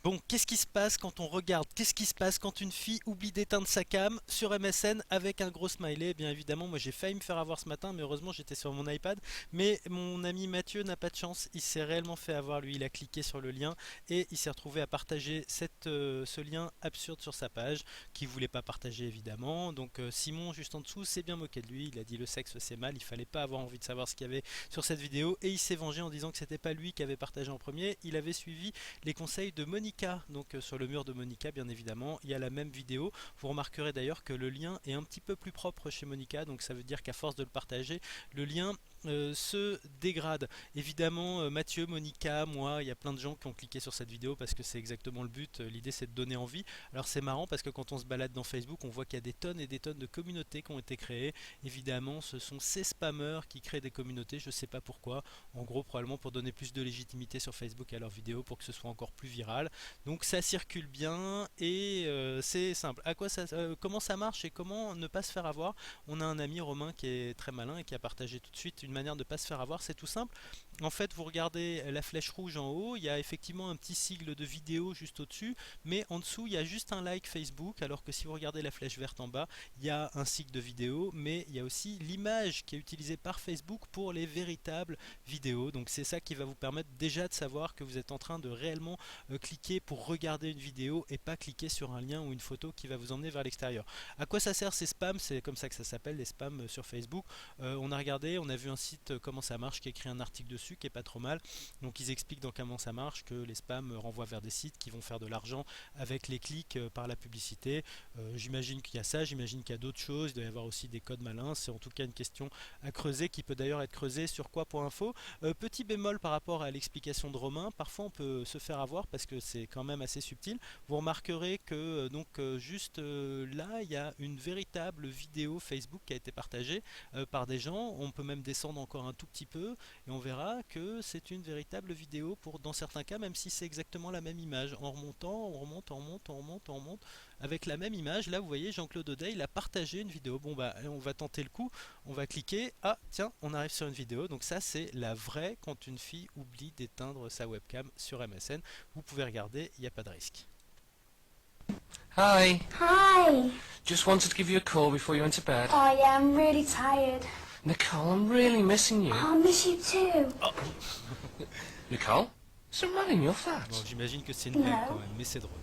Bon, qu'est-ce qui se passe quand on regarde? Qu'est-ce qui se passe quand une fille oublie d'éteindre sa cam sur MSN avec un gros smiley? Bien évidemment, moi j'ai failli me faire avoir ce matin, mais heureusement j'étais sur mon iPad. Mais mon ami Mathieu n'a pas de chance, il s'est réellement fait avoir, lui, il a cliqué sur le lien et il s'est retrouvé à partager ce lien absurde sur sa page, qu'il voulait pas partager évidemment. Donc Simon, juste en dessous, s'est bien moqué de lui, il a dit le sexe c'est mal, il fallait pas avoir envie de savoir ce qu'il y avait sur cette vidéo et il s'est vengé en disant que c'était pas lui qui avait partagé en premier, il avait suivi les conseils de Monica. Donc sur le mur de Monica, bien évidemment, il y a la même vidéo. Vous remarquerez d'ailleurs que le lien est un petit peu plus propre chez Monica, donc ça veut dire qu'à force de le partager, le lien se dégrade. Évidemment, Mathieu, Monica, moi, il y a plein de gens qui ont cliqué sur cette vidéo parce que c'est exactement le but. L'idée, c'est de donner envie. Alors c'est marrant parce que quand on se balade dans Facebook, on voit qu'il y a des tonnes et des tonnes de communautés qui ont été créées. Évidemment, ce sont ces spammers qui créent des communautés, je ne sais pas pourquoi. En gros, probablement pour donner plus de légitimité sur Facebook à leurs vidéos, pour que ce soit encore plus viral. Donc ça circule bien et c'est simple. Comment ça marche et comment ne pas se faire avoir? On a un ami Romain qui est très malin et qui a partagé tout de suite une manière de ne pas se faire avoir. C'est tout simple. En fait, vous regardez la flèche rouge en haut, il y a effectivement un petit sigle de vidéo juste au-dessus, mais en dessous, il y a juste un like Facebook, alors que si vous regardez la flèche verte en bas, il y a un sigle de vidéo, mais il y a aussi l'image qui est utilisée par Facebook pour les véritables vidéos. Donc c'est ça qui va vous permettre déjà de savoir que vous êtes en train de réellement cliquer pour regarder une vidéo et pas cliquer sur un lien ou une photo qui va vous emmener vers l'extérieur. À quoi ça sert ces spams? C'est comme ça que ça s'appelle, les spams sur Facebook. On a regardé, on a vu un site comment ça marche qui a écrit un article dessus qui est pas trop mal. Donc ils expliquent dans comment ça marche, que les spams renvoient vers des sites qui vont faire de l'argent avec les clics par la publicité. J'imagine qu'il y a ça, j'imagine qu'il y a d'autres choses, il doit y avoir aussi des codes malins. C'est en tout cas une question à creuser qui peut d'ailleurs être creusée sur quoi.info. Petit bémol par rapport à l'explication de Romain, parfois on peut se faire avoir parce que c'est quand même assez subtil. Vous remarquerez que juste là, il y a une véritable vidéo Facebook qui a été partagée par des gens. On peut même descendre encore un tout petit peu et on verra que c'est une véritable vidéo pour, dans certains cas, même si c'est exactement la même image. En remontant, on remonte, on remonte, on remonte, on remonte, avec la même image. Là, vous voyez, Jean-Claude Audet, il a partagé une vidéo. Bon, bah, on va tenter le coup. On va cliquer. Ah, tiens, on arrive sur une vidéo. Donc ça, c'est la vraie quand une fille oublie d'éteindre sa webcam sur MSN. Vous pouvez regarder, il n'y a pas de risque. Hi. Hi. Just wanted to give you a call before you went to bed. Oh yeah, I'm really tired. Nicole, I'm really missing you. Oh, I miss you too. Nicole? Is there a man in your flat? Bon, j'imagine que c'est une blague quand même, mais c'est drôle.